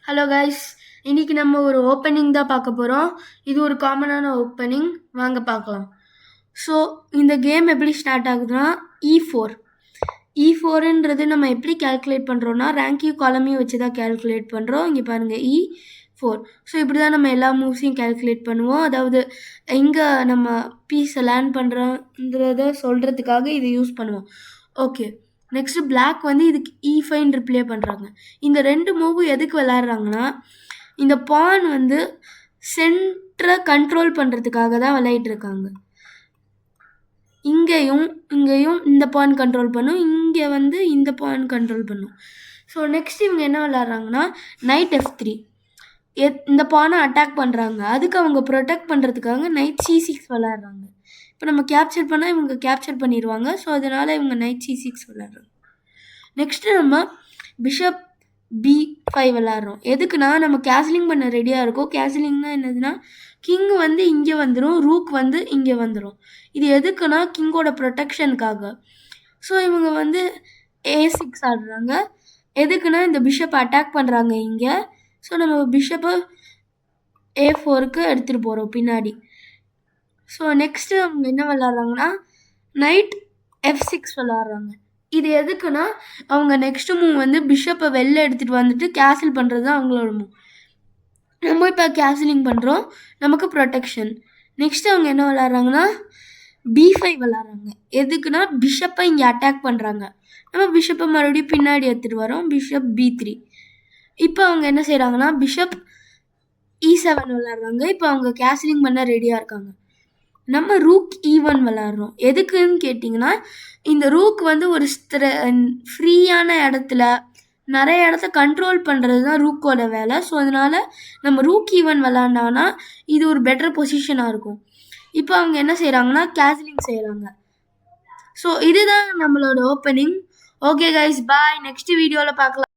Hello guys, இன்னைக்கு நம்ம ஒரு ஓப்பனிங் தான் பார்க்க போகிறோம். இது ஒரு காமனான ஓப்பனிங், வாங்க பார்க்கலாம். ஸோ இந்த கேம் எப்படி ஸ்டார்ட் ஆகுதுன்னா E4ன்றது நம்ம எப்படி கேல்குலேட் பண்ணுறோன்னா ரேங்கையும் காலமையும் வச்சு தான் கேல்குலேட் பண்ணுறோம். இங்கே பாருங்கள் E4. ஸோ இப்படி தான் நம்ம எல்லா மூவ்ஸையும் கேல்குலேட் பண்ணுவோம். அதாவது எங்கே நம்ம பீஸை லேண்ட் பண்ணுறோன்றத சொல்கிறதுக்காக இதை யூஸ் பண்ணுவோம். ஓகே, நெக்ஸ்ட் பிளாக் வந்து இதுக்கு E5 ரிப்ளே பண்ணுறாங்க. இந்த ரெண்டு மூவும் எதுக்கு விளையாடுறாங்கன்னா இந்த பான் வந்து சென்டரை கண்ட்ரோல் பண்ணுறதுக்காக தான் விளையாடிட்டு இருக்காங்க. இங்கேயும் இந்த பான் கண்ட்ரோல் பண்ணும், இங்கே வந்து இந்த பான் கண்ட்ரோல் பண்ணும். ஸோ நெக்ஸ்ட் இவங்க என்ன விளையாடுறாங்கன்னா நைட் F3 இந்த பானை அட்டாக் பண்ணுறாங்க. அதுக்கு அவங்க ப்ரொடெக்ட் பண்ணுறதுக்காக நைட் C6 விளையாடுறாங்க. இப்போ நம்ம கேப்சர் பண்ணால் இவங்க கேப்சர் பண்ணிடுவாங்க. ஸோ அதனால் இவங்க நைட் C6 விளையாடுறாங்க. நெக்ஸ்ட்டு நம்ம பிஷப் B5 விளையாடுறோம். எதுக்குன்னா நம்ம கேஸ்லிங் பண்ண ரெடியாக இருக்கும். கேஸ்லிங்னா என்னதுன்னா கிங் வந்து இங்கே வந்துடும், ரூக் வந்து இங்கே வந்துடும். இது எதுக்குன்னா கிங்கோட ப்ரொடெக்ஷனுக்காக. ஸோ இவங்க வந்து A6 ஆடுறாங்க. எதுக்குன்னா இந்த பிஷப்பை அட்டாக் பண்ணுறாங்க இங்கே. ஸோ நம்ம பிஷப்பை A4க்கு எடுத்துகிட்டு போகிறோம் பின்னாடி. ஸோ நெக்ஸ்ட்டு அவங்க என்ன விளாட்றாங்கன்னா நைட் F6 விளாட்றாங்க. இது எதுக்குன்னா அவங்க நெக்ஸ்ட் மூவ் வந்து பிஷப்பை வெளில எடுத்துகிட்டு வந்துட்டு கேன்சல் பண்ணுறது தான் அவங்களோட மூவ். நம்ம இப்போ கேன்சலிங் பண்ணுறோம், நமக்கு ப்ரொடெக்ஷன். நெக்ஸ்ட் அவங்க என்ன விளாட்றாங்கன்னா B5 விளாட்றாங்க. எதுக்குன்னா பிஷப்பை இங்கே அட்டாக் பண்ணுறாங்க. நம்ம பிஷப்பை மறுபடியும் பின்னாடி எடுத்துகிட்டு வரோம், பிஷப் B3. இப்போ அவங்க என்ன செய்கிறாங்கன்னா பிஷப் E7 விளாட்றாங்க. இப்போ அவங்க கேன்சலிங் பண்ண ரெடியாக இருக்காங்க. நம்ம ரூக் E1 விளாட்றோம். எதுக்குன்னு கேட்டிங்கன்னா இந்த ரூக் வந்து ஒரு ஃப்ரீயான இடத்துல நிறைய இடத்த கண்ட்ரோல் பண்ணுறது தான் ரூக்கோட வேலை. ஸோ அதனால் நம்ம ரூக் E1 விளாண்டாங்கன்னா இது ஒரு பெட்டர் பொசிஷனாக இருக்கும். இப்போ அவங்க என்ன செய்கிறாங்கன்னா கேன்சலிங் செய்கிறாங்க. ஸோ இதுதான் நம்மளோட ஓப்பனிங். ஓகே கைஸ், பாய். நெக்ஸ்ட் வீடியோவில் பார்க்கலாம்.